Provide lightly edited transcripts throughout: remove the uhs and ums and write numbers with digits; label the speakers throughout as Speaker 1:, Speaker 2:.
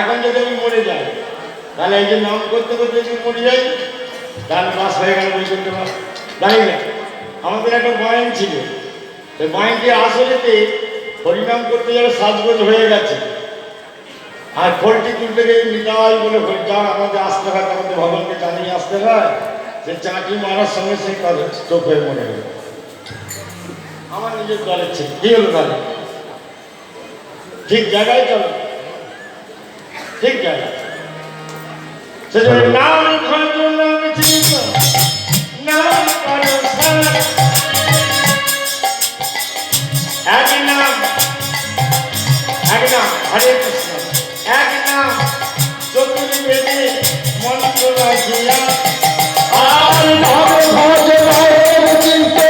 Speaker 1: এখন যদি আমি মরে যাই তাহলে এই যে নাম করতে করতে যদি মরে যাই তাহলে বাস হয়ে গেল বই করতে পার জানি না। আমাদের একটা বয়ান ছিল, সেই বয়ানটি আসলেতে হরিনাম করতে যাবে সাজগোজ হয়ে গেছে, আর ফলটি তুলতে গিয়ে নিতাই বলে যা আমাদের আসতে হয়, আমাদের ভগবানকে জানিয়ে আসতে হয়, সে চাঁটি মারার সঙ্গে সেই কাজে স্টোপ হয়ে মরে গেল। আমার নিজের দলের ছিল, কি হলো তাহলে? ঠিক জায়গায় চলো, ঠিক জায়গায় সেজন্য নাম খঞ্জন নাম চিন্তা নাম করো সারা এক নাম হরে কৃষ্ণ, এক নাম চতুর্বেদে মন্ত্র রাখিয়া আর নাম ভজ নাম চিন্তে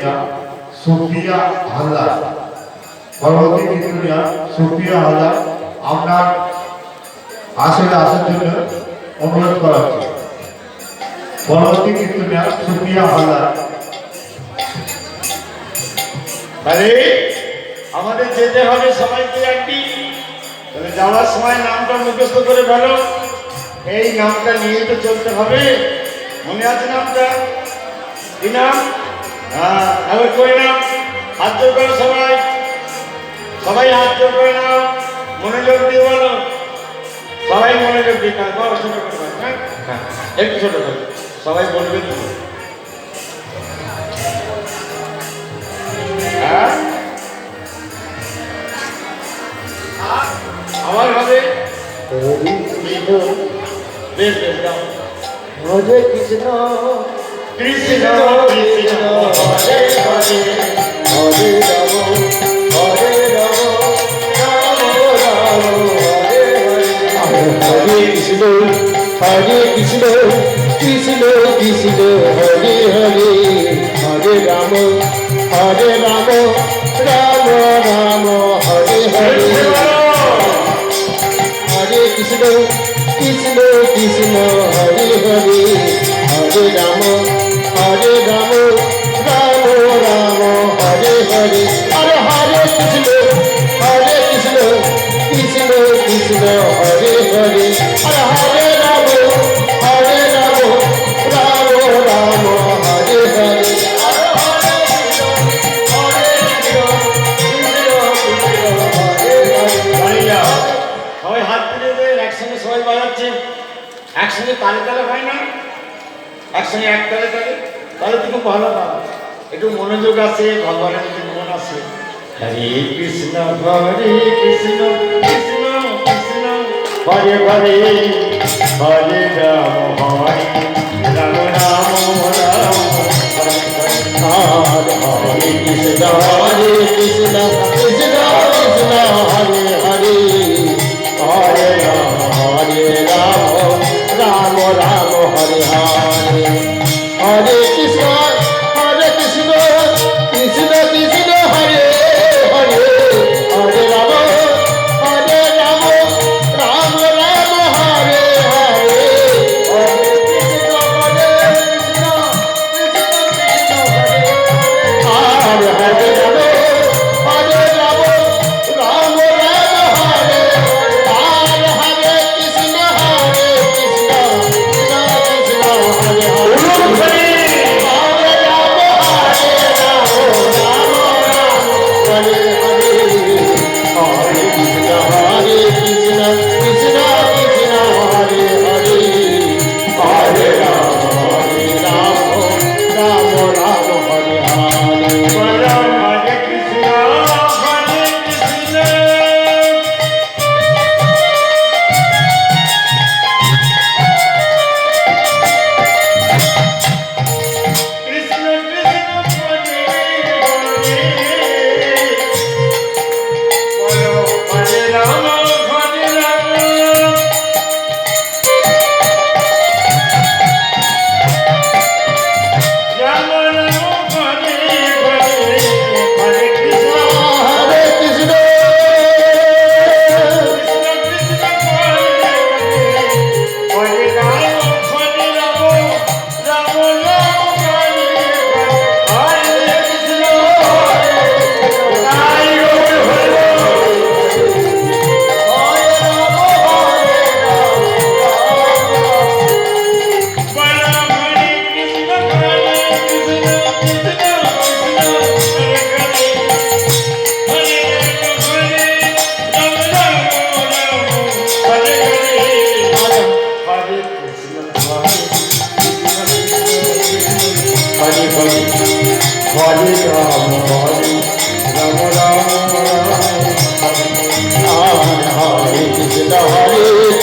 Speaker 1: নাম সুফিয়া হালদার, পরবর্তী কীর্তনিয়া সুফিয়া হালদার আপনার আসলে আসার জন্য অনুরোধ করা হচ্ছে। পরবর্তী কীর্তনিয়া সুফিয়া হালদার। আরে আমাদের যেতে হবে সবাইকে একটি, তাহলে যাওয়ার সময় নামটা মুখস্থ করে ফেলো, এই নামটা নিয়ে তো চলতে হবে। মনে আছে নামটা? কি নাম? হ্যাঁ, এবার করে নাও, হাত জোর করো সবাই, সবাই হাত জোর করে নাও, মনোযোগ দিয়ে বলো, সবাই মনোযোগ দিয়ে কাজ বলো, ছোট করে, হ্যাঁ একটু ছোট করে সবাই বলবে তো। আমার হবে বেশ বেশ দাও। হরে কৃষ্ণ কৃষ্ণ কৃষ্ণ হরে হরে, হরে রাম হরে রাম, রাম রাম হরে হরে। হরে কৃষ্ণ কৃষ্ণ কৃষ্ণ কৃষ্ণ হরে হরে, হরে রাম রাম, রাম রাম হরে হরে। হরে কৃষ্ণ কৃষ্ণ কৃষ্ণ হরে হরে, হরে রাম রাম, রাম রাম হরে হরে। আরে হরে কৃষ্ণ কৃষ্ণ কৃষ্ণ হরে হরে, আরে হরে রাম রাম রাম হরে হরে। সবাই হাত তুলে একসঙ্গে সবাই বাজাচ্ছে, একসঙ্গে তালে তালে হয় না, একসঙ্গে এক তালে তালে, তাহলে তো খুব ভালো পাবো, একটু মনোযোগ আছে, ভগবানের যদি মন আছে। হরে কৃষ্ণ কৃষ্ণ কৃষ্ণ হরে হরে, হরে রাম হরে রাম, রাম রাম হরে হরে। হরে কৃষ্ণ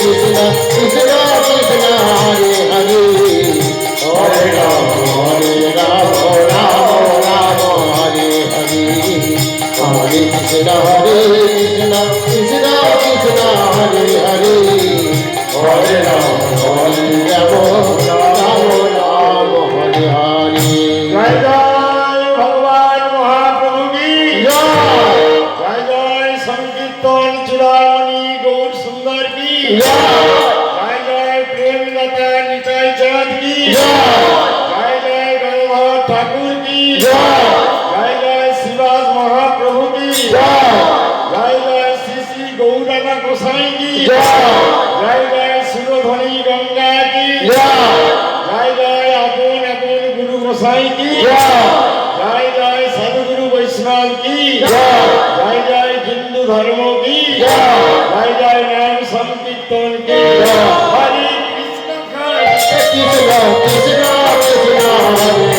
Speaker 2: Krishna Krishna Hare